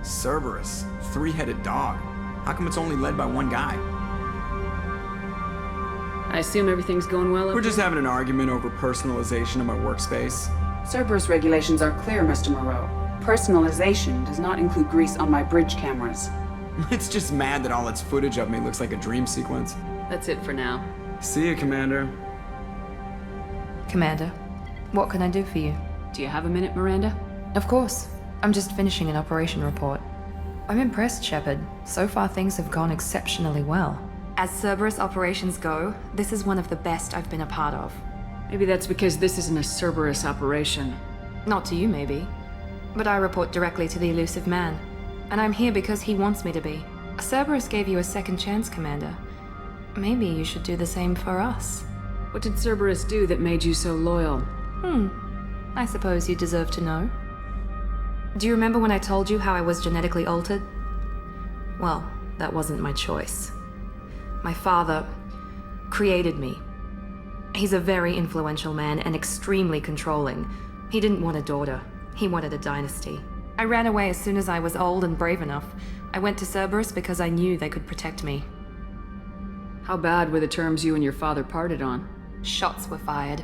Cerberus, three-headed dog. How come it's only led by one guy? I assume everything's going well up We're just here? having an argument over personalization of my workspace. Cerberus regulations are clear, Mr. Moreau. Personalization does not include grease on my bridge cameras. It's just mad that all its footage of me looks like a dream sequence. That's it for now. See you, Commander. Commander, what can I do for you? Do you have a minute, Miranda? Of course. I'm just finishing an operation report. I'm impressed, Shepard. So far things have gone exceptionally well. As Cerberus operations go, this is one of the best I've been a part of. Maybe that's because this isn't a Cerberus operation. Not to you, maybe. But I report directly to the elusive man. And I'm here because he wants me to be. Cerberus gave you a second chance, Commander. Maybe you should do the same for us. What did Cerberus do that made you so loyal? I suppose you deserve to know. Do you remember when I told you how I was genetically altered? Well, that wasn't my choice. My father created me. He's a very influential man and extremely controlling. He didn't want a daughter. He wanted a dynasty. I ran away as soon as I was old and brave enough. I went to Cerberus because I knew they could protect me. How bad were the terms you and your father parted on? Shots were fired.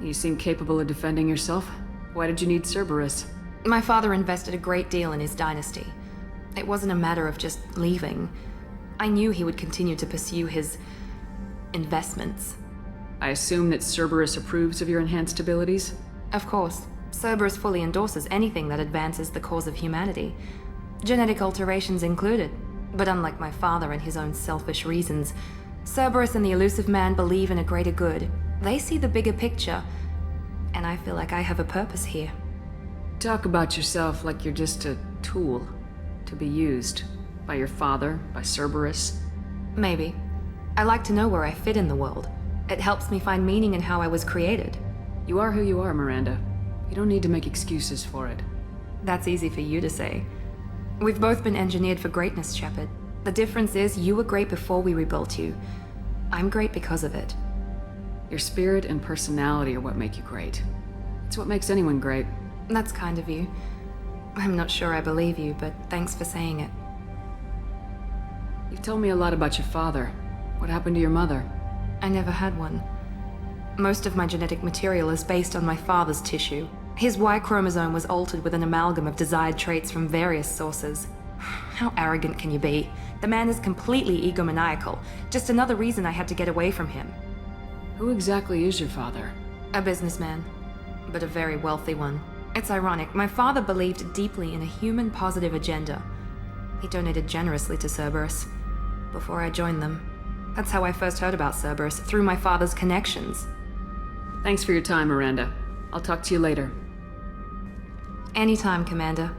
You seem capable of defending yourself. Why did you need Cerberus? My father invested a great deal in his dynasty. It wasn't a matter of just leaving. I knew he would continue to pursue his investments. I assume that Cerberus approves of your enhanced abilities? Of course, Cerberus fully endorses anything that advances the cause of humanity, genetic alterations included. But unlike my father and his own selfish reasons, Cerberus and the elusive man believe in a greater good. They see the bigger picture, and I feel like I have a purpose here. Talk about yourself like you're just a tool to be used by your father, by Cerberus. Maybe. I like to know where I fit in the world. It helps me find meaning in how I was created. You are who you are, Miranda. You don't need to make excuses for it. That's easy for you to say. We've both been engineered for greatness, Shepard. The difference is you were great before we rebuilt you. I'm great because of it. Your spirit and personality are what make you great. It's what makes anyone great. That's kind of you. I'm not sure I believe you, but thanks for saying it. You've told me a lot about your father. What happened to your mother? I never had one. Most of my genetic material is based on my father's tissue. His Y chromosome was altered with an amalgam of desired traits from various sources. How arrogant can you be? The man is completely egomaniacal. Just another reason I had to get away from him. Who exactly is your father? A businessman, but a very wealthy one. It's ironic, my father believed deeply in a human-positive agenda. He donated generously to Cerberus before I joined them. That's how I first heard about Cerberus, through my father's connections. Thanks for your time, Miranda. I'll talk to you later. Anytime, Commander.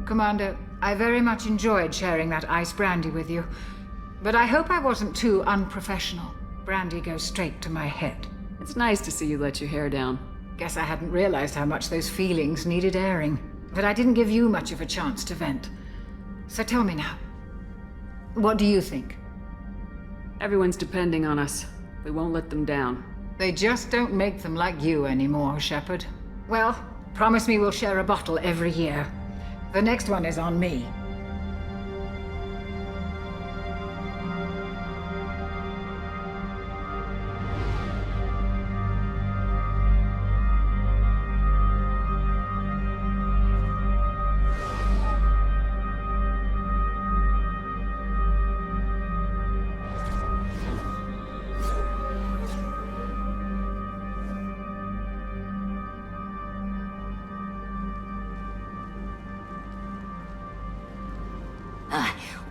Commander, I very much enjoyed sharing that ice brandy with you. But I hope I wasn't too unprofessional. Brandy goes straight to my head. It's nice to see you let your hair down. Guess I hadn't realized how much those feelings needed airing. But I didn't give you much of a chance to vent. So tell me now. What do you think? Everyone's depending on us. We won't let them down. They just don't make them like you anymore, Shepard. Well, promise me we'll share a bottle every year. The next one is on me.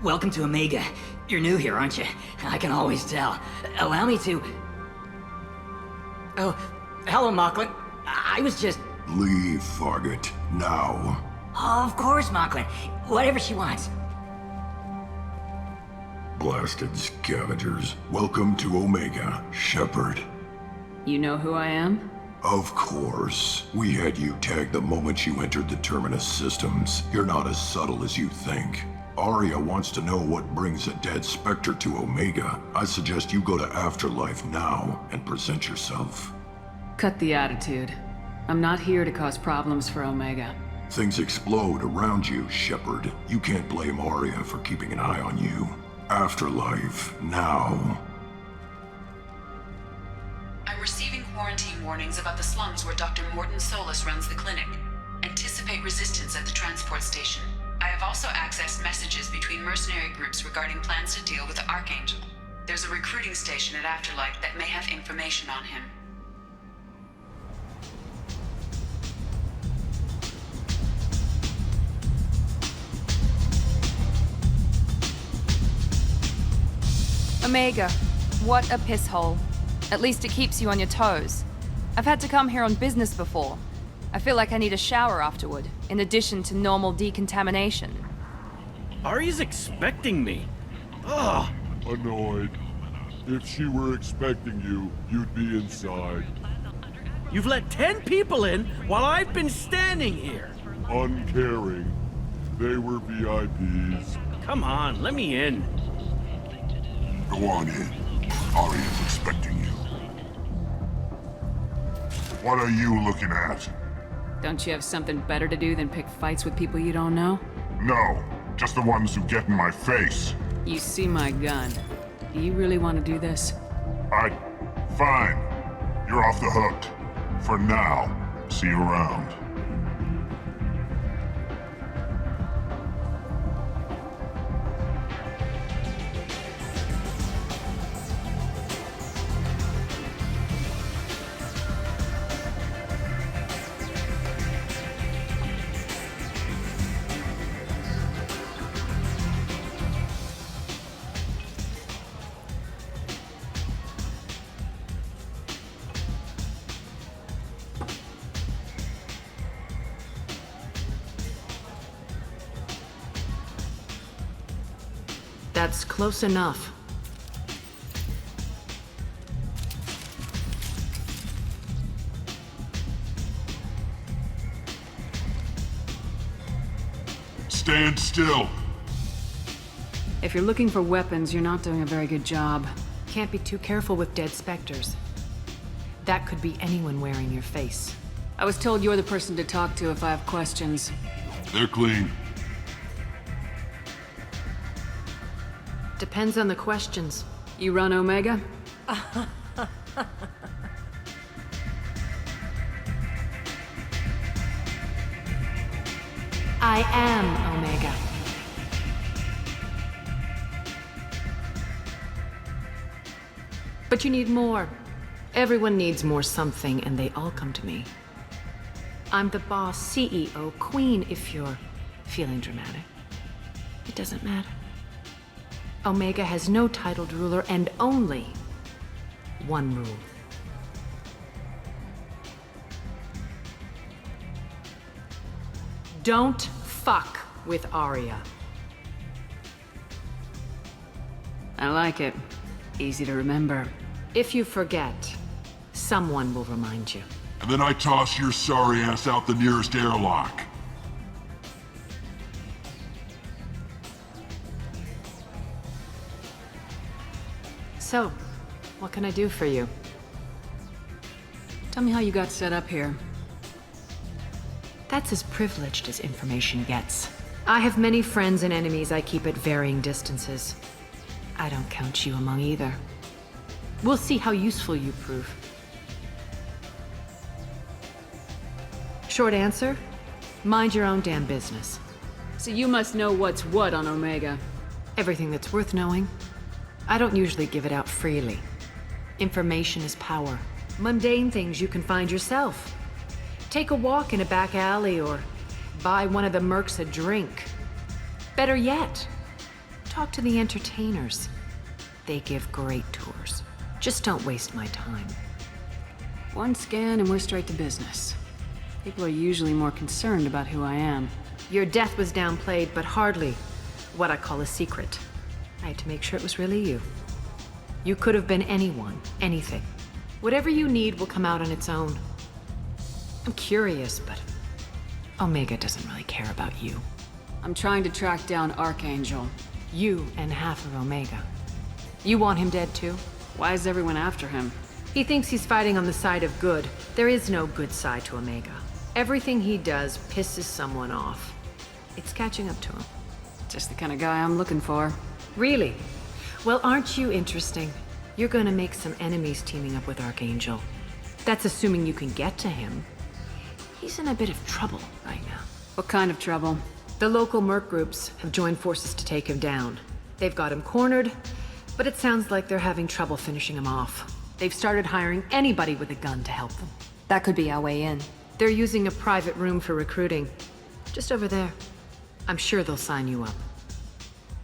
Welcome to Omega. You're new here, aren't you? I can always tell. Allow me to... Oh, hello, Mocklin. I was just... Leave, Fargate. Now. Oh, of course, Mocklin. Whatever she wants. Blasted scavengers. Welcome to Omega, Shepard. You know who I am? Of course. We had you tagged the moment you entered the Terminus systems. You're not as subtle as you think. Arya wants to know what brings a dead Spectre to Omega. I suggest you go to Afterlife now and present yourself. Cut the attitude. I'm not here to cause problems for Omega. Things explode around you, Shepard. You can't blame Arya for keeping an eye on you. Afterlife, now. I'm receiving quarantine warnings about the slums where Dr. Morton Solus runs the clinic. Anticipate resistance at the transport station. I have also accessed messages between mercenary groups regarding plans to deal with the Archangel. There's a recruiting station at Afterlight that may have information on him. Omega, what a piss hole. At least it keeps you on your toes. I've had to come here on business before. I feel like I need a shower afterward, in addition to normal decontamination. Arya's expecting me. Ugh. Annoyed. If she were expecting you, you'd be inside. You've let 10 people in while I've been standing here. Uncaring. They were VIPs. Come on, let me in. Go on in. Arya's expecting you. What are you looking at? Don't you have something better to do than pick fights with people you don't know? No, just the ones who get in my face. You see my gun. Do you really want to do this? Fine. You're off the hook. For now. See you around. That's close enough. Stand still. If you're looking for weapons, you're not doing a very good job. Can't be too careful with dead specters. That could be anyone wearing your face. I was told you're the person to talk to if I have questions. They're clean. Depends on the questions. You run Omega? I am Omega. But you need more. Everyone needs more something, and they all come to me. I'm the boss, CEO, queen, if you're feeling dramatic. It doesn't matter. Omega has no titled ruler and only one rule. Don't fuck with Arya. I like it. Easy to remember. If you forget, someone will remind you. And then I toss your sorry ass out the nearest airlock. So, what can I do for you? Tell me how you got set up here. That's as privileged as information gets. I have many friends and enemies I keep at varying distances. I don't count you among either. We'll see how useful you prove. Short answer? Mind your own damn business. So you must know what's what on Omega. Everything that's worth knowing. I don't usually give it out freely. Information is power. Mundane things you can find yourself. Take a walk in a back alley or buy one of the mercs a drink. Better yet, talk to the entertainers. They give great tours. Just don't waste my time. One scan and we're straight to business. People are usually more concerned about who I am. Your death was downplayed, but hardly what I call a secret. I had to make sure it was really you. You could have been anyone, anything. Whatever you need will come out on its own. I'm curious, but Omega doesn't really care about you. I'm trying to track down Archangel. You and half of Omega. You want him dead too? Why is everyone after him? He thinks he's fighting on the side of good. There is no good side to Omega. Everything he does pisses someone off. It's catching up to him. Just the kind of guy I'm looking for. Really? Well, aren't you interesting? You're gonna make some enemies teaming up with Archangel. That's assuming you can get to him. He's in a bit of trouble right now. What kind of trouble? The local merc groups have joined forces to take him down. They've got him cornered, but it sounds like they're having trouble finishing him off. They've started hiring anybody with a gun to help them. That could be our way in. They're using a private room for recruiting. Just over there. I'm sure they'll sign you up.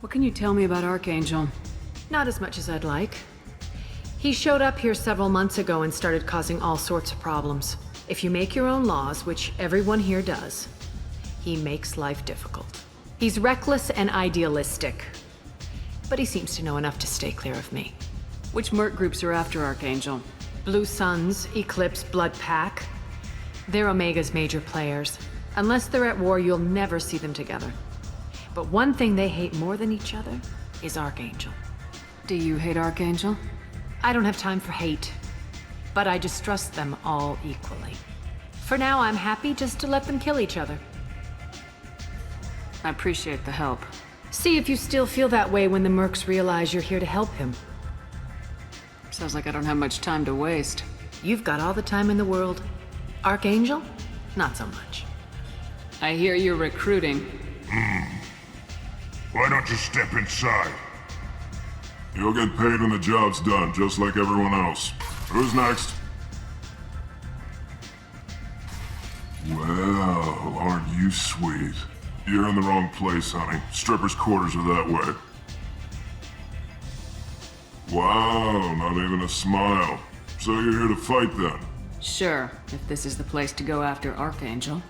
What can you tell me about Archangel? Not as much as I'd like. He showed up here several months ago and started causing all sorts of problems. If you make your own laws, which everyone here does, he makes life difficult. He's reckless and idealistic. But he seems to know enough to stay clear of me. Which merc groups are after Archangel? Blue Suns, Eclipse, Blood Pack. They're Omega's major players. Unless they're at war, you'll never see them together. But one thing they hate more than each other is Archangel. Do you hate Archangel? I don't have time for hate, but I distrust them all equally. For now, I'm happy just to let them kill each other. I appreciate the help. See if you still feel that way when the mercs realize you're here to help him. Sounds like I don't have much time to waste. You've got all the time in the world. Archangel? Not so much. I hear you're recruiting. Why don't you step inside? You'll get paid when the job's done, just like everyone else. Who's next? Well, aren't you sweet? You're in the wrong place, honey. Strippers' quarters are that way. Wow, not even a smile. So you're here to fight then? Sure, if this is the place to go after Archangel.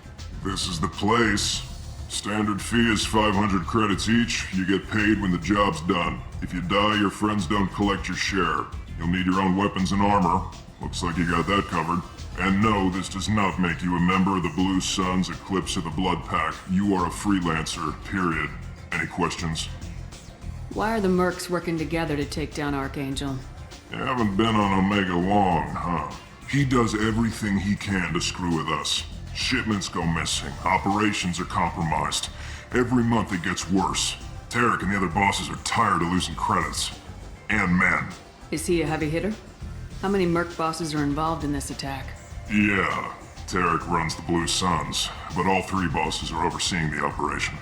This is the place. Standard fee is 500 credits each. You get paid when the job's done. If you die, your friends don't collect your share. You'll need your own weapons and armor. Looks like you got that covered. And no, this does not make you a member of the Blue Suns, Eclipse, or the Blood Pack. You are a freelancer, period. Any questions? Why are the mercs working together to take down Archangel? You haven't been on Omega long, huh? He does everything he can to screw with us. Shipments go missing. Operations are compromised. Every month it gets worse. Tarek and the other bosses are tired of losing credits. And men. Is he a heavy hitter? How many merc bosses are involved in this attack? Yeah, Tarek runs the Blue Suns, but all three bosses are overseeing the operation.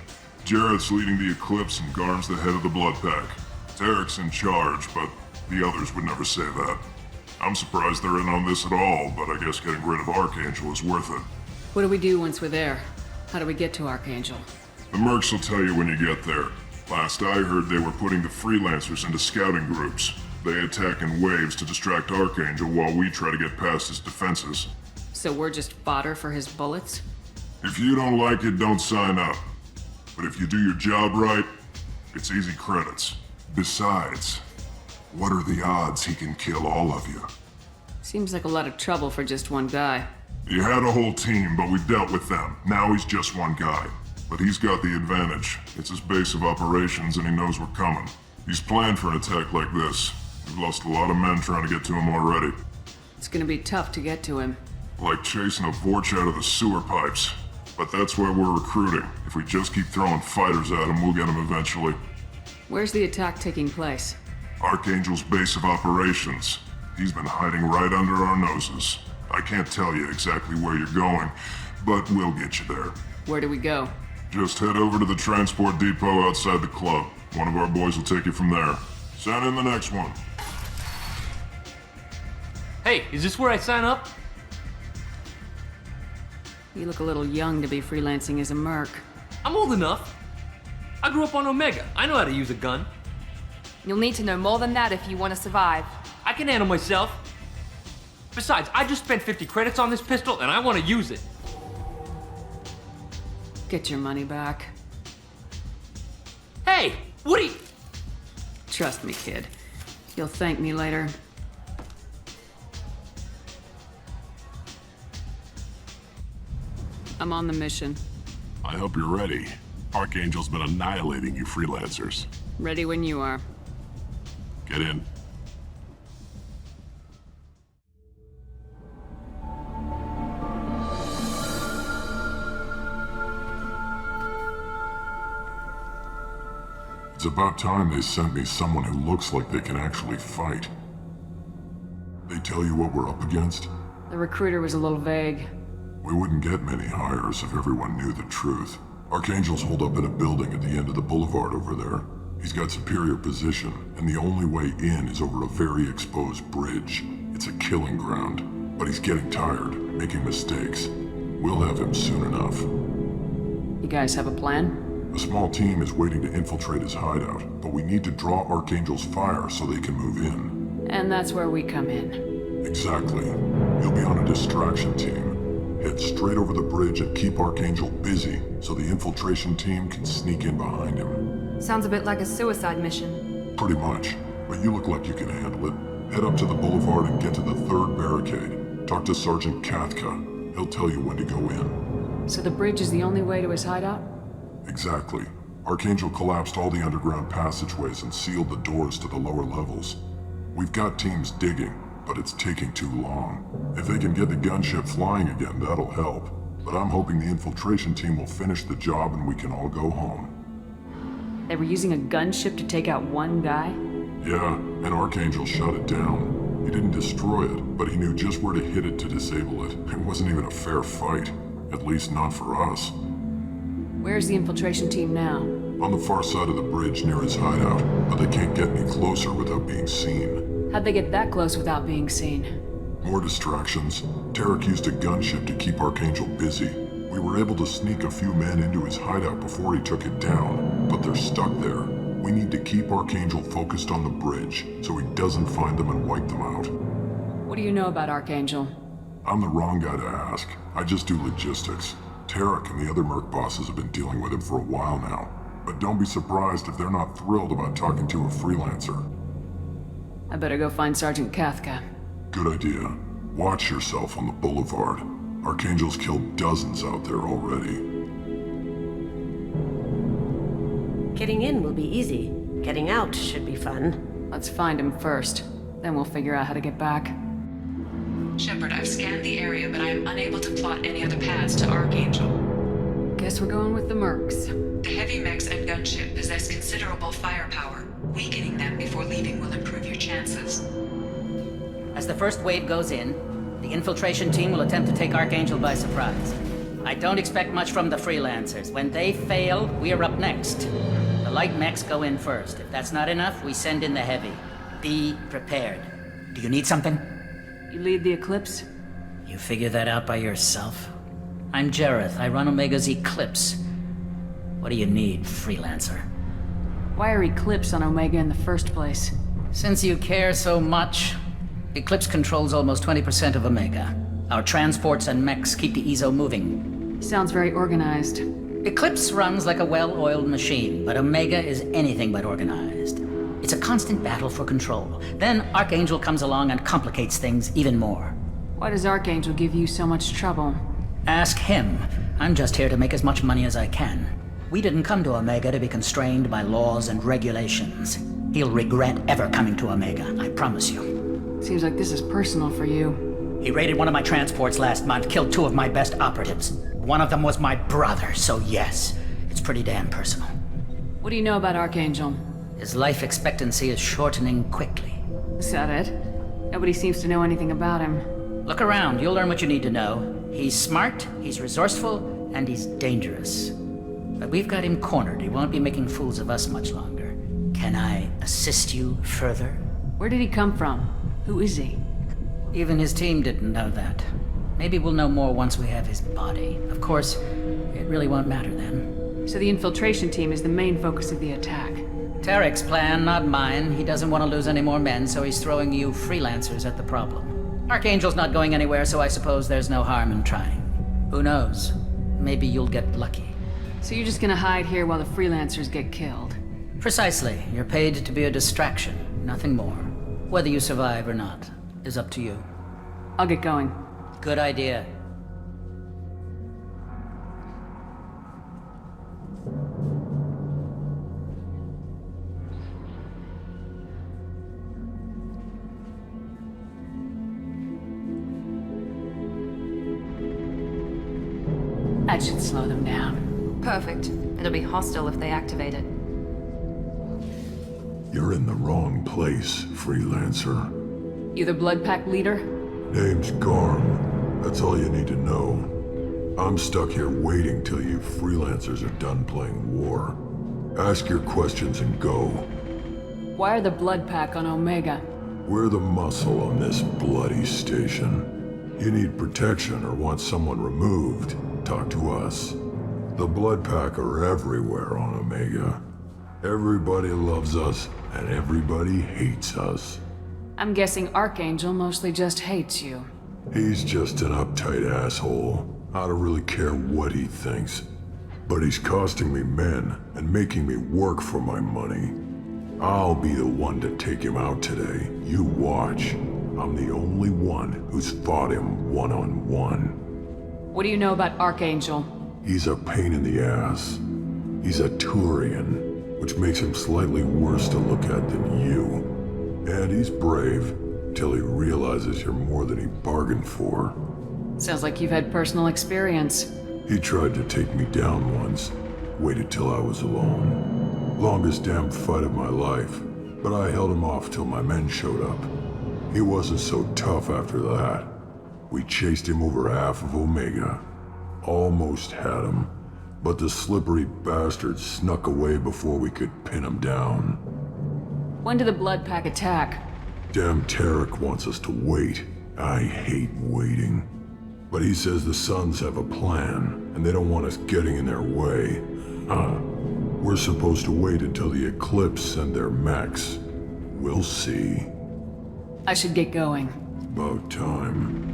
Jarrett's leading the Eclipse and Garm's the head of the Blood Pack. Tarek's in charge, but the others would never say that. I'm surprised they're in on this at all, but I guess getting rid of Archangel is worth it. What do we do once we're there? How do we get to Archangel? The mercs will tell you when you get there. Last I heard, they were putting the freelancers into scouting groups. They attack in waves to distract Archangel while we try to get past his defenses. So we're just fodder for his bullets? If you don't like it, don't sign up. But if you do your job right, it's easy credits. Besides, what are the odds he can kill all of you? Seems like a lot of trouble for just one guy. He had a whole team, but we dealt with them. Now he's just one guy. But he's got the advantage. It's his base of operations and he knows we're coming. He's planned for an attack like this. We've lost a lot of men trying to get to him already. It's gonna be tough to get to him. Like chasing a Vorch out of the sewer pipes. But that's why we're recruiting. If we just keep throwing fighters at him, we'll get him eventually. Where's the attack taking place? Archangel's base of operations. He's been hiding right under our noses. I can't tell you exactly where you're going, but we'll get you there. Where do we go? Just head over to the transport depot outside the club. One of our boys will take you from there. Send in the next one. Hey, is this where I sign up? You look a little young to be freelancing as a merc. I'm old enough. I grew up on Omega. I know how to use a gun. You'll need to know more than that if you want to survive. I can handle myself. Besides, I just spent 50 credits on this pistol and I want to use it. Get your money back. Hey, what are you... Trust me, kid. You'll thank me later. I'm on the mission. I hope you're ready. Archangel's been annihilating you freelancers. Ready when you are. Get in. about time they sent me someone who looks like they can actually fight. They tell you what we're up against? The recruiter was a little vague. We wouldn't get many hires if everyone knew the truth. Archangel's holed up in a building at the end of the boulevard over there. He's got superior position, and the only way in is over a very exposed bridge. It's a killing ground, but he's getting tired, making mistakes. We'll have him soon enough. You guys have a plan? A small team is waiting to infiltrate his hideout, but we need to draw Archangel's fire so they can move in. And that's where we come in. Exactly. You'll be on a distraction team. Head straight over the bridge and keep Archangel busy so the infiltration team can sneak in behind him. Sounds a bit like a suicide mission. Pretty much, but you look like you can handle it. Head up to the boulevard and get to the 3rd barricade. Talk to Sergeant Kathka. He'll tell you when to go in. So the bridge is the only way to his hideout? Exactly. Archangel collapsed all the underground passageways and sealed the doors to the lower levels. We've got teams digging, but it's taking too long. If they can get the gunship flying again, that'll help. But I'm hoping the infiltration team will finish the job and we can all go home. They were using a gunship to take out one guy? Yeah, and Archangel shut it down. He didn't destroy it, but he knew just where to hit it to disable it. It wasn't even a fair fight. At least not for us. Where's the infiltration team now? On the far side of the bridge near his hideout, but they can't get any closer without being seen. How'd they get that close without being seen? More distractions. Tarek used a gunship to keep Archangel busy. We were able to sneak a few men into his hideout before he took it down, but they're stuck there. We need to keep Archangel focused on the bridge, so he doesn't find them and wipe them out. What do you know about Archangel? I'm the wrong guy to ask. I just do logistics. Tarek and the other merc bosses have been dealing with him for a while now. But don't be surprised if they're not thrilled about talking to a freelancer. I better go find Sergeant Kathka. Good idea. Watch yourself on the boulevard. Archangel's killed dozens out there already. Getting in will be easy. Getting out should be fun. Let's find him first. Then we'll figure out how to get back. Shepard, I've scanned the area, but I am unable to plot any other paths to Archangel. Guess we're going with the mercs. The heavy mechs and gunship possess considerable firepower. Weakening them before leaving will improve your chances. As the first wave goes in, the infiltration team will attempt to take Archangel by surprise. I don't expect much from the freelancers. When they fail, we're up next. The light mechs go in first. If that's not enough, we send in the heavy. Be prepared. Do you need something? You lead the Eclipse? You figure that out by yourself? I'm Jareth. I run Omega's Eclipse. What do you need, freelancer? Why are Eclipse on Omega in the first place? Since you care so much, Eclipse controls almost 20% of Omega. Our transports and mechs keep the EZO moving. Sounds very organized. Eclipse runs like a well-oiled machine, but Omega is anything but organized. It's a constant battle for control. Then Archangel comes along and complicates things even more. Why does Archangel give you so much trouble? Ask him. I'm just here to make as much money as I can. We didn't come to Omega to be constrained by laws and regulations. He'll regret ever coming to Omega, I promise you. Seems like this is personal for you. He raided one of my transports last month, killed 2 of my best operatives. One of them was my brother, so yes, it's pretty damn personal. What do you know about Archangel? His life expectancy is shortening quickly. Is that it? Nobody seems to know anything about him. Look around, you'll learn what you need to know. He's smart, he's resourceful, and he's dangerous. But we've got him cornered. He won't be making fools of us much longer. Can I assist you further? Where did he come from? Who is he? Even his team didn't know that. Maybe we'll know more once we have his body. Of course, it really won't matter then. So the infiltration team is the main focus of the attack. Tarek's plan, not mine. He doesn't want to lose any more men, so he's throwing you freelancers at the problem. Archangel's not going anywhere, so I suppose there's no harm in trying. Who knows? Maybe you'll get lucky. So you're just gonna hide here while the freelancers get killed? Precisely. You're paid to be a distraction, nothing more. Whether you survive or not is up to you. I'll get going. Good idea. That should slow them down. Perfect. It'll be hostile if they activate it. You're in the wrong place, freelancer. You the Blood Pack leader? Name's Garm. That's all you need to know. I'm stuck here waiting till you freelancers are done playing war. Ask your questions and go. Why are the Blood Pack on Omega? We're the muscle on this bloody station. You need protection or want someone removed, talk to us. The Blood Pack are everywhere on Omega. Everybody loves us, and everybody hates us. I'm guessing Archangel mostly just hates you. He's just an uptight asshole. I don't really care what he thinks. But he's costing me men and making me work for my money. I'll be the one to take him out today. You watch. I'm the only one who's fought him one-on-one. What do you know about Archangel? He's a pain in the ass. He's a Turian, which makes him slightly worse to look at than you. And he's brave, till he realizes you're more than he bargained for. Sounds like you've had personal experience. He tried to take me down once. Waited till I was alone. Longest damn fight of my life. But I held him off till my men showed up. He wasn't so tough after that. We chased him over half of Omega. Almost had him. But the slippery bastard snuck away before we could pin him down. When did the Blood Pack attack? Damn Tarek wants us to wait. I hate waiting. But he says the Suns have a plan, and they don't want us getting in their way. We're supposed to wait until the Eclipse send their mechs. We'll see. I should get going. About time.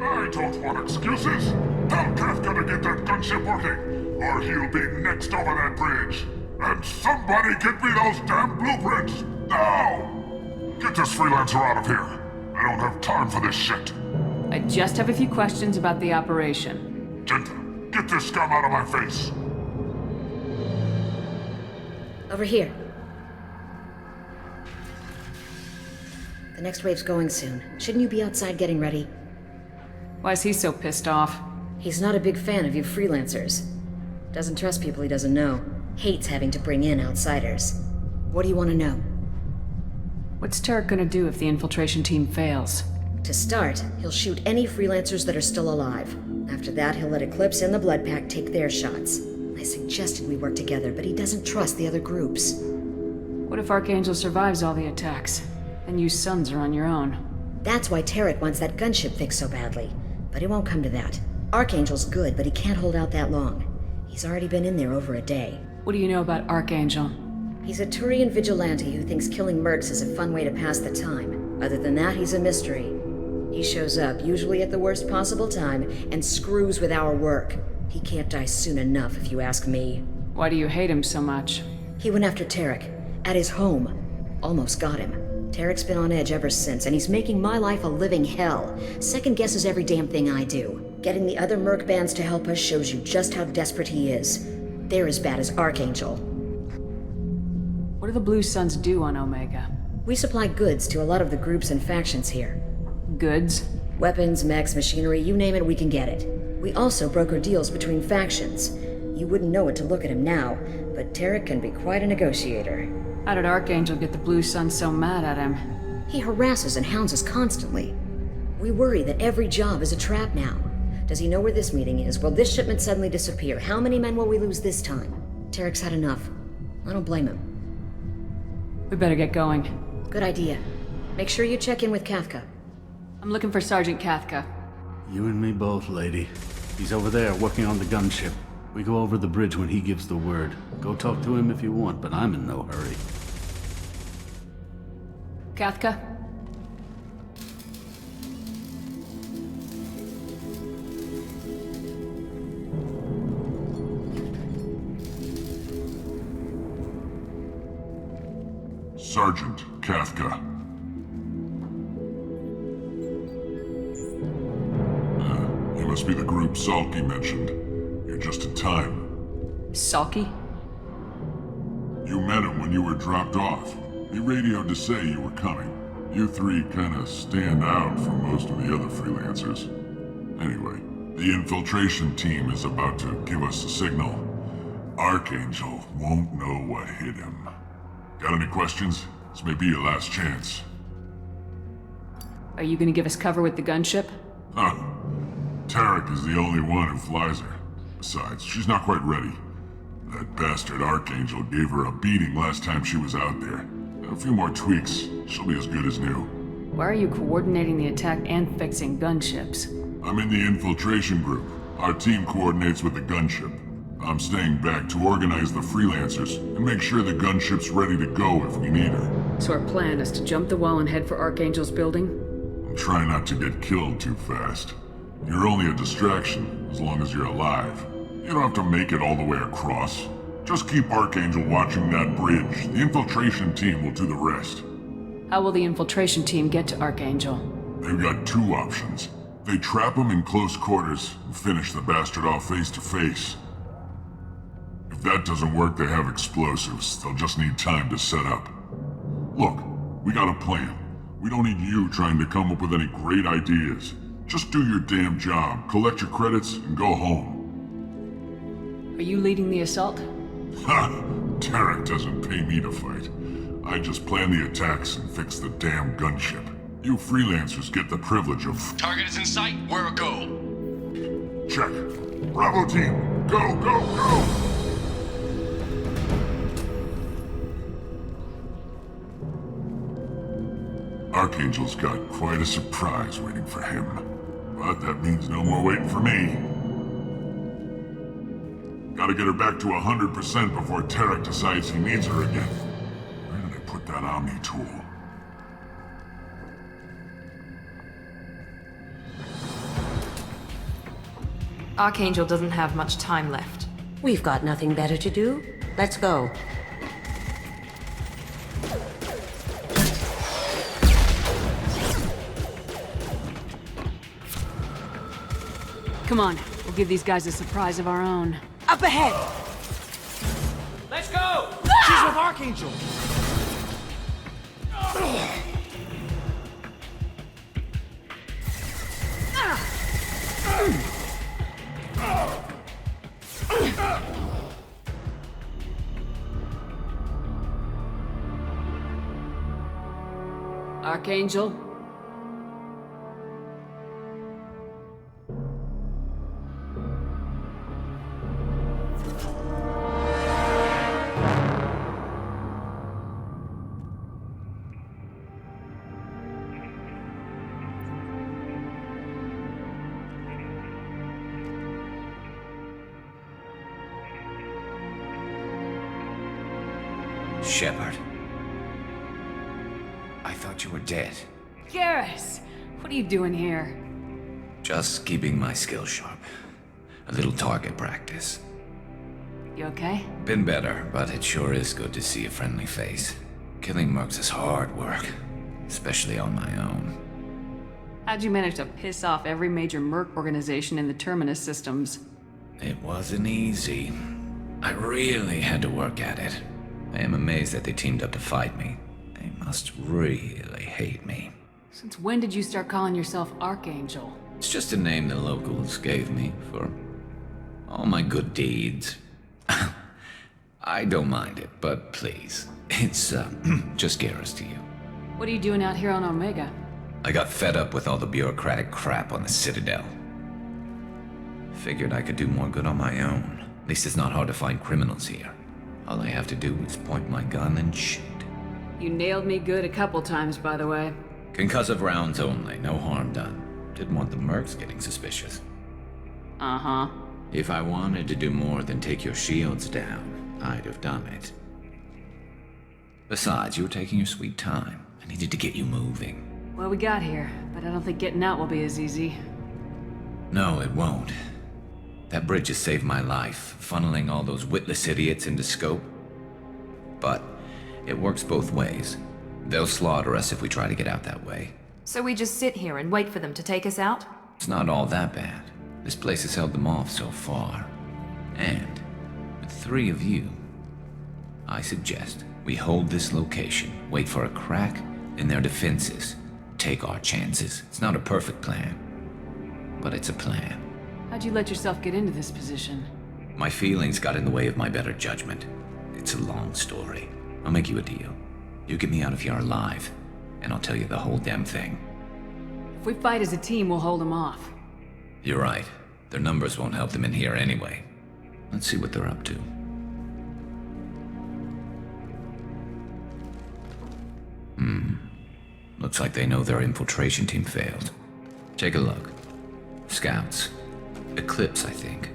I don't want excuses. Tell Kafka to get that gunship working, or he'll be next over that bridge. And somebody get me those damn blueprints, now! Get this freelancer out of here. I don't have time for this shit. I just have a few questions about the operation. Genta, get this scum out of my face. Over here. The next wave's going soon. Shouldn't you be outside getting ready? Why is he so pissed off? He's not a big fan of you freelancers. Doesn't trust people he doesn't know. Hates having to bring in outsiders. What do you want to know? What's Tarek gonna do if the infiltration team fails? To start, he'll shoot any freelancers that are still alive. After that, he'll let Eclipse and the Blood Pack take their shots. I suggested we work together, but he doesn't trust the other groups. What if Archangel survives all the attacks? And you Suns are on your own. That's why Tarek wants that gunship fixed so badly. But it won't come to that. Archangel's good, but he can't hold out that long. He's already been in there over a day. What do you know about Archangel? He's a Turian vigilante who thinks killing mercs is a fun way to pass the time. Other than that, he's a mystery. He shows up, usually at the worst possible time, and screws with our work. He can't die soon enough, if you ask me. Why do you hate him so much? He went after Tarek. At his home. Almost got him. Tarek's been on edge ever since, and he's making my life a living hell. Second guesses every damn thing I do. Getting the other merc bands to help us shows you just how desperate he is. They're as bad as Archangel. What do the Blue Suns do on Omega? We supply goods to a lot of the groups and factions here. Goods? Weapons, mechs, machinery, you name it, we can get it. We also broker deals between factions. You wouldn't know it to look at him now, but Tarek can be quite a negotiator. How did Archangel get the Blue Suns so mad at him? He harasses and hounds us constantly. We worry that every job is a trap now. Does he know where this meeting is? Will this shipment suddenly disappear? How many men will we lose this time? Tarek's had enough. I don't blame him. We better get going. Good idea. Make sure you check in with Kafka. I'm looking for Sergeant Kafka. You and me both, lady. He's over there working on the gunship. We go over the bridge when he gives the word. Go talk to him if you want, but I'm in no hurry. Kafka? Sergeant Kafka. You must be the group Salky mentioned. You're just in time. Salky? You met him when you were dropped off. He radioed to say you were coming. You three kinda stand out from most of the other freelancers. Anyway, the infiltration team is about to give us a signal. Archangel won't know what hit him. Got any questions? This may be your last chance. Are you gonna give us cover with the gunship? Huh. Tarek is the only one who flies her. Besides, she's not quite ready. That bastard Archangel gave her a beating last time she was out there. A few more tweaks, she'll be as good as new. Why are you coordinating the attack and fixing gunships? I'm in the infiltration group. Our team coordinates with the gunship. I'm staying back to organize the freelancers and make sure the gunship's ready to go if we need her. So our plan is to jump the wall and head for Archangel's building? I'm trying not to get killed too fast. You're only a distraction as long as you're alive. You don't have to make it all the way across. Just keep Archangel watching that bridge. The infiltration team will do the rest. How will the infiltration team get to Archangel? They've got two options. They trap him in close quarters and finish the bastard off face to face. If that doesn't work, they have explosives. They'll just need time to set up. Look, we got a plan. We don't need you trying to come up with any great ideas. Just do your damn job, collect your credits, and go home. Are you leading the assault? Ha! Tarek doesn't pay me to fight. I just plan the attacks and fix the damn gunship. You freelancers get the privilege of... Target is in sight. Where a go? Check. Bravo team, go, go, go! Archangel's got quite a surprise waiting for him. But that means no more waiting for me. Gotta get her back to 100% before Tarek decides he needs her again. Where did I put that Omni tool? Archangel doesn't have much time left. We've got nothing better to do. Let's go. Come on, we'll give these guys a surprise of our own. Up ahead! Let's go! She's with Archangel! Archangel? Shepard. I thought you were dead. Garrus! What are you doing here? Just keeping my skills sharp. A little target practice. You okay? Been better, but it sure is good to see a friendly face. Killing mercs is hard work, especially on my own. How'd you manage to piss off every major merc organization in the Terminus systems? It wasn't easy. I really had to work at it. I am amazed that they teamed up to fight me. They must really hate me. Since when did you start calling yourself Archangel? It's just a name the locals gave me for all my good deeds. I don't mind it, but please, it's just Garrus to you. What are you doing out here on Omega? I got fed up with all the bureaucratic crap on the Citadel. Figured I could do more good on my own. At least it's not hard to find criminals here. All I have to do is point my gun and shoot. You nailed me good a couple times, by the way. Concussive rounds only, no harm done. Didn't want the mercs getting suspicious. Uh-huh. If I wanted to do more than take your shields down, I'd have done it. Besides, you were taking your sweet time. I needed to get you moving. Well, we got here, but I don't think getting out will be as easy. No, it won't. That bridge has saved my life, funneling all those witless idiots into scope. But it works both ways. They'll slaughter us if we try to get out that way. So we just sit here and wait for them to take us out? It's not all that bad. This place has held them off so far. And with 3 of you, I suggest we hold this location, wait for a crack in their defenses, take our chances. It's not a perfect plan, but it's a plan. How'd you let yourself get into this position? My feelings got in the way of my better judgment. It's a long story. I'll make you a deal. You get me out of here alive, and I'll tell you the whole damn thing. If we fight as a team, we'll hold them off. You're right. Their numbers won't help them in here anyway. Let's see what they're up to. Looks like they know their infiltration team failed. Take a look. Scouts. Eclipse, I think.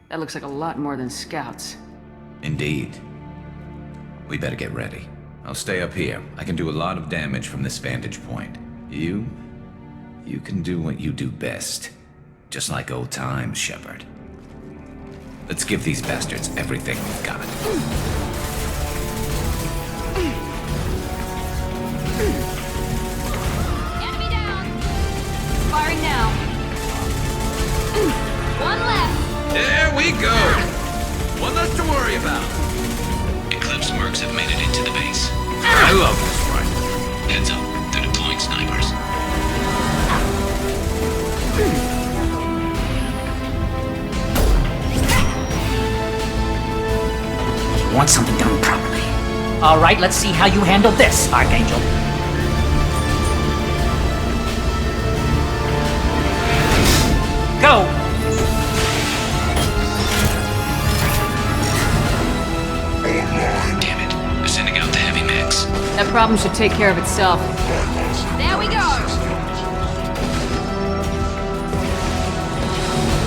That looks like a lot more than scouts. Indeed. We better get ready. I'll stay up here. I can do a lot of damage from this vantage point. You can do what you do best. Just like old times, Shepard. Let's give these bastards everything we've got. Enemy down. Firing now. One left. There we go! One less to worry about. Eclipse mercs have made it into the base. I love this one. Heads up, they're deploying snipers. You want something done properly. All right, let's see how you handle this, Archangel. Go! Damn it, they're sending out the heavy mix. That problem should take care of itself. There we go.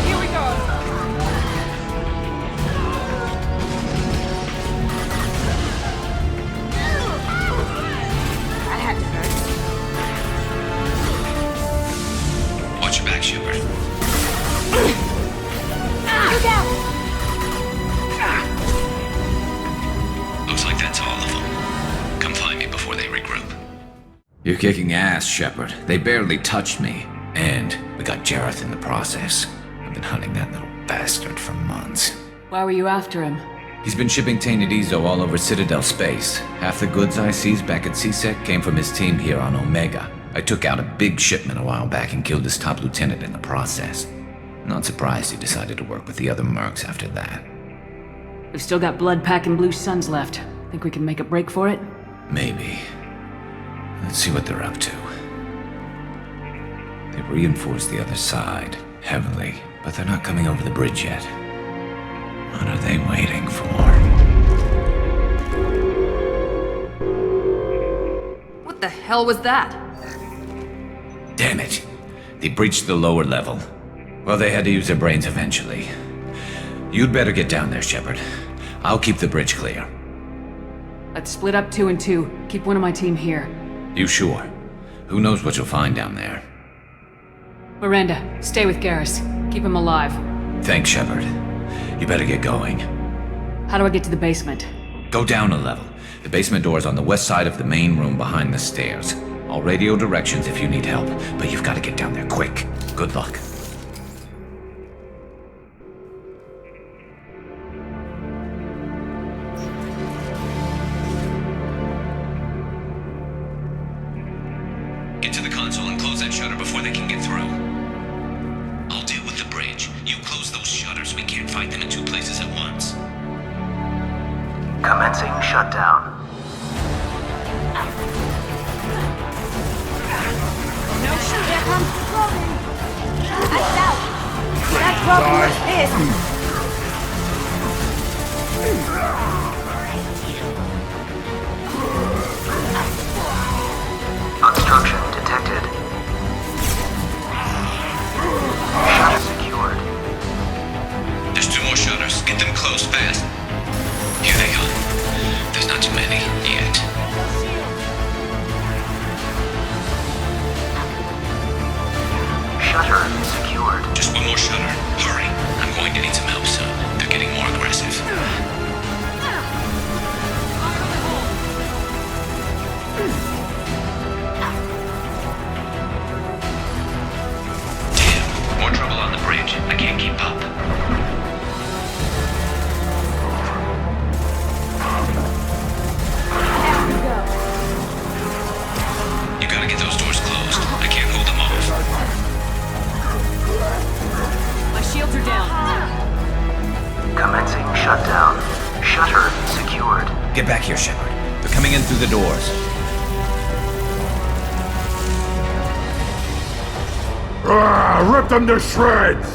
Here we go. That had to hurt. Watch your back, Shepard. Look out! Looks like that's all of them. Come find me before they regroup. You're kicking ass, Shepard. They barely touched me. And we got Jareth in the process. I've been hunting that little bastard for months. Why were you after him? He's been shipping tainted Ezo all over Citadel space. Half the goods I seized back at CSEC came from his team here on Omega. I took out a big shipment a while back and killed his top lieutenant in the process. Not surprised he decided to work with the other mercs after that. We've still got blood pack and blue suns left. Think we can make a break for it? Maybe. Let's see what they're up to. They reinforced the other side, heavily, but they're not coming over the bridge yet. What are they waiting for? What the hell was that? Damn it. They breached the lower level. Well, they had to use their brains eventually. You'd better get down there, Shepard. I'll keep the bridge clear. Let's split up 2 and 2. Keep one of my team here. You sure? Who knows what you'll find down there? Miranda, stay with Garrus. Keep him alive. Thanks, Shepard. You better get going. How do I get to the basement? Go down a level. The basement door is on the west side of the main room behind the stairs. I'll radio directions if you need help, but you've got to get down there quick. Good luck. Get to the console and close that shutter before they can get through. I'll deal with the bridge. You close those shutters. We can't fight them in 2 places at once. Commencing shutdown. No shit, here comes Robin. That's out. That's Robin was pissed. Obstruction detected. Shutter secured. There's 2 more shutters. Get them closed fast. Here they come. There's not too many yet. Shutter secured. Just 1 more shutter. Hurry. I'm going to need some help soon. They're getting more aggressive. Get back here, Shepard. They're coming in through the doors. Rip them to shreds!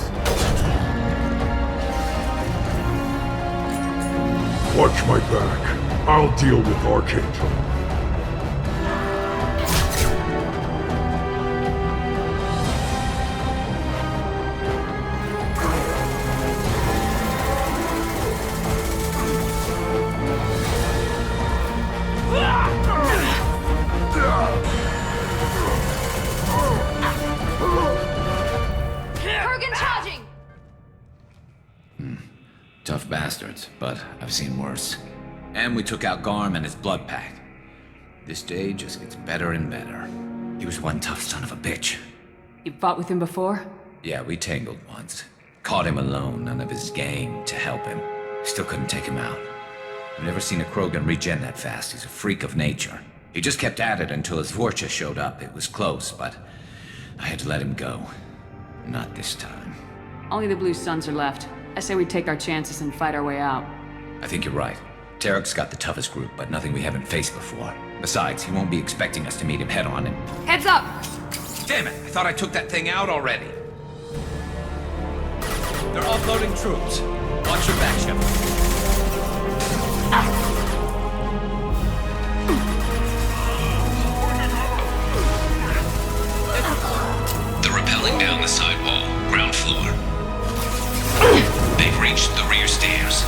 Watch my back. I'll deal with Archangel. Paragon charging! Tough bastards, but I've seen worse. And we took out Garm and his blood pack. This day just gets better and better. He was one tough son of a bitch. You fought with him before? Yeah, we tangled once. Caught him alone, none of his gang to help him. Still couldn't take him out. I've never seen a Krogan regen that fast. He's a freak of nature. He just kept at it until his Vorcha showed up. It was close, but I had to let him go. Not this time. Only the Blue Suns are left. I say we take our chances and fight our way out. I think you're right. Tarek's got the toughest group, but nothing we haven't faced before. Besides, he won't be expecting us to meet him head-on and... Heads up! Damn it! I thought I took that thing out already. They're offloading troops. Watch your back, Shepard. They're rappelling down the sidewall, ground floor. They've reached the rear stairs.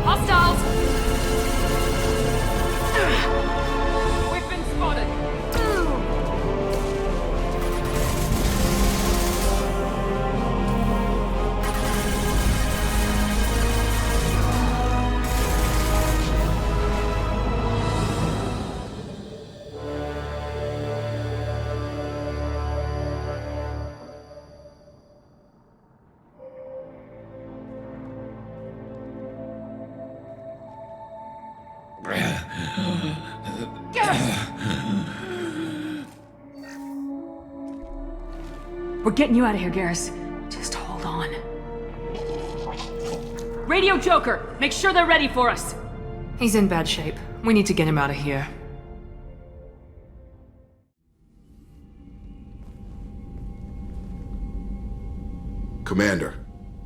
Hostiles! We've been spotted. We're getting you out of here, Garrus. Just hold on. Radio Joker! Make sure they're ready for us! He's in bad shape. We need to get him out of here. Commander,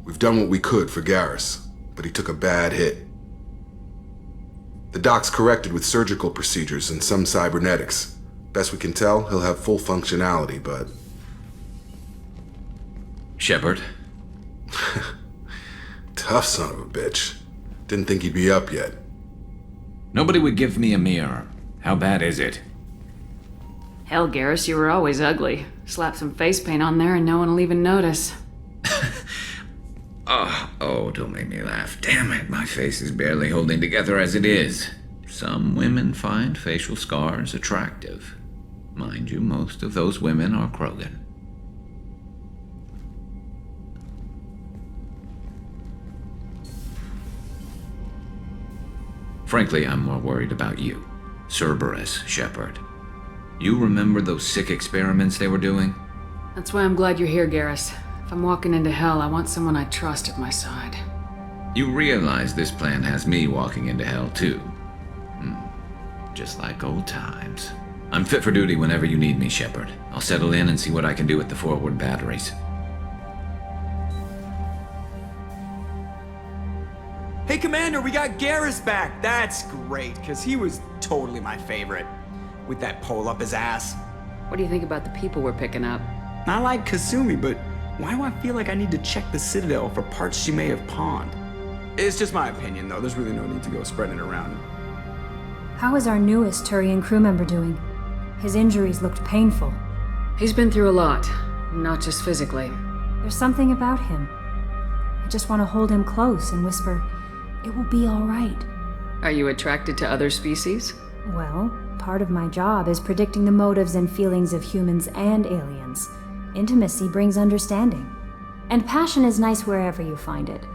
we've done what we could for Garrus, but he took a bad hit. The doc's corrected with surgical procedures and some cybernetics. Best we can tell, he'll have full functionality, but... Shepard? Tough son of a bitch. Didn't think he'd be up yet. Nobody would give me a mirror. How bad is it? Hell, Garrus, you were always ugly. Slap some face paint on there and no one will even notice. Oh, don't make me laugh. Damn it, my face is barely holding together as it is. Some women find facial scars attractive. Mind you, most of those women are Krogan. Frankly, I'm more worried about you. Cerberus, Shepard. You remember those sick experiments they were doing? That's why I'm glad you're here, Garrus. If I'm walking into hell, I want someone I trust at my side. You realize this plan has me walking into hell, too. Just like old times. I'm fit for duty whenever you need me, Shepard. I'll settle in and see what I can do with the forward batteries. Hey, Commander, we got Garrus back. That's great, because he was totally my favorite. With that pole up his ass. What do you think about the people we're picking up? I like Kasumi, but why do I feel like I need to check the Citadel for parts she may have pawned? It's just my opinion, though. There's really no need to go spreading it around. How is our newest Turian crew member doing? His injuries looked painful. He's been through a lot, not just physically. There's something about him. I just want to hold him close and whisper, "It will be all right." Are you attracted to other species? Well, part of my job is predicting the motives and feelings of humans and aliens. Intimacy brings understanding. And passion is nice wherever you find it.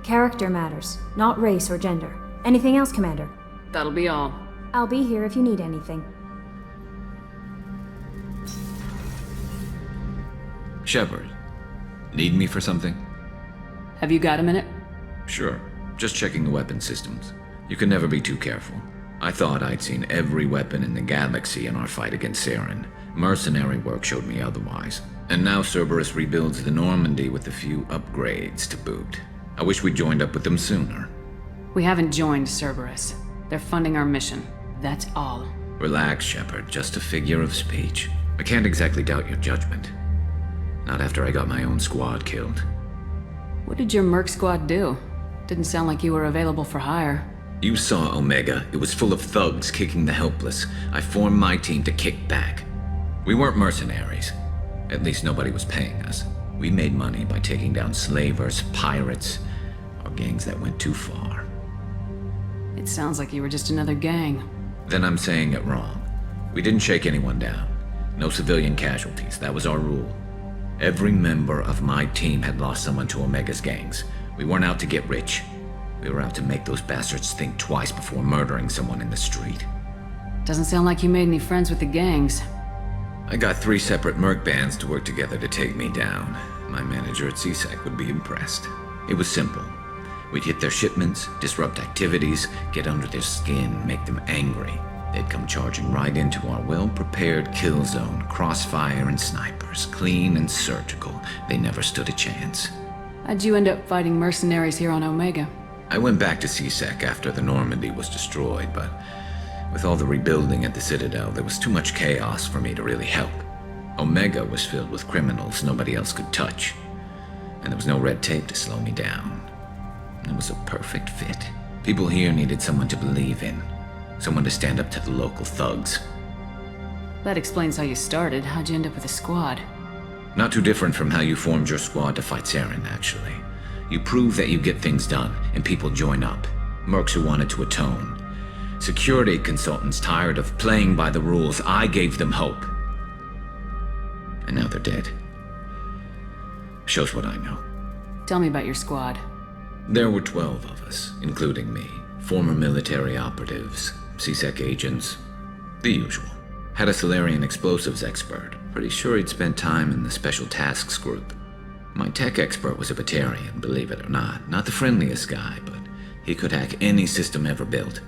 Character matters, not race or gender. Anything else, Commander? That'll be all. I'll be here if you need anything. Shepard, need me for something? Have you got a minute? Sure. Just checking the weapon systems. You can never be too careful. I thought I'd seen every weapon in the galaxy in our fight against Saren. Mercenary work showed me otherwise. And now Cerberus rebuilds the Normandy with a few upgrades to boot. I wish we'd joined up with them sooner. We haven't joined Cerberus. They're funding our mission. That's all. Relax, Shepard. Just a figure of speech. I can't exactly doubt your judgment. Not after I got my own squad killed. What did your merc squad do? Didn't sound like you were available for hire. You saw Omega. It was full of thugs kicking the helpless. I formed my team to kick back. We weren't mercenaries. At least nobody was paying us. We made money by taking down slavers, pirates, or gangs that went too far. It sounds like you were just another gang. Then I'm saying it wrong. We didn't shake anyone down. No civilian casualties. That was our rule. Every member of my team had lost someone to Omega's gangs. We weren't out to get rich. We were out to make those bastards think twice before murdering someone in the street. Doesn't sound like you made any friends with the gangs. I got 3 separate merc bands to work together to take me down. My manager at CSEC would be impressed. It was simple. We'd hit their shipments, disrupt activities, get under their skin, make them angry. They'd come charging right into our well-prepared kill zone, crossfire and snipers, clean and surgical. They never stood a chance. How'd you end up fighting mercenaries here on Omega? I went back to CSEC after the Normandy was destroyed, but with all the rebuilding at the Citadel, there was too much chaos for me to really help. Omega was filled with criminals nobody else could touch, and there was no red tape to slow me down. It was a perfect fit. People here needed someone to believe in, someone to stand up to the local thugs. That explains how you started. How'd you end up with a squad? Not too different from how you formed your squad to fight Saren, actually. You prove that you get things done, and people join up. Mercs who wanted to atone. Security consultants tired of playing by the rules. I gave them hope. And now they're dead. Shows what I know. Tell me about your squad. There were 12 of us, including me. Former military operatives, CSEC agents, the usual. Had a Solarian explosives expert. Pretty sure he'd spent time in the Special Tasks Group. My tech expert was a Batarian, believe it or not. Not the friendliest guy, but he could hack any system ever built.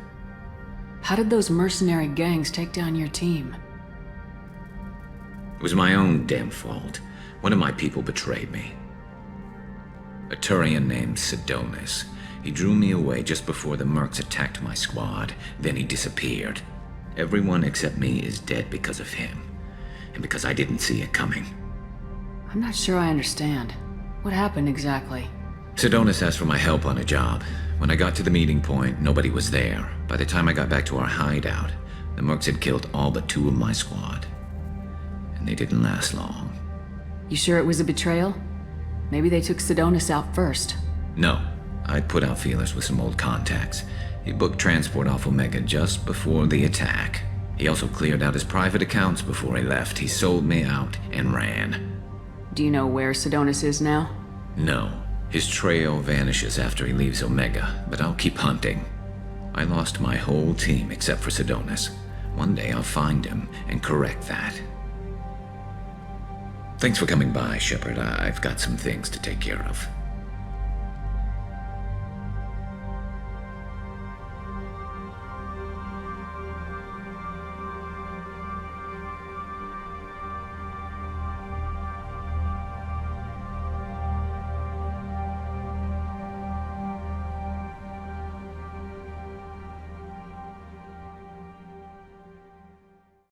How did those mercenary gangs take down your team? It was my own damn fault. One of my people betrayed me. A Turian named Sidonis. He drew me away just before the mercs attacked my squad. Then he disappeared. Everyone except me is dead because of him. And because I didn't see it coming. I'm not sure I understand. What happened exactly? Sidonis asked for my help on a job. When I got to the meeting point, nobody was there. By the time I got back to our hideout, the mercs had killed all but 2 of my squad. And they didn't last long. You sure it was a betrayal? Maybe they took Sidonis out first. No. I'd put out feelers with some old contacts. He booked transport off Omega just before the attack. He also cleared out his private accounts before he left. He sold me out and ran. Do you know where Sidonis is now? No. His trail vanishes after he leaves Omega, but I'll keep hunting. I lost my whole team except for Sidonis. One day I'll find him and correct that. Thanks for coming by, Shepard. I've got some things to take care of.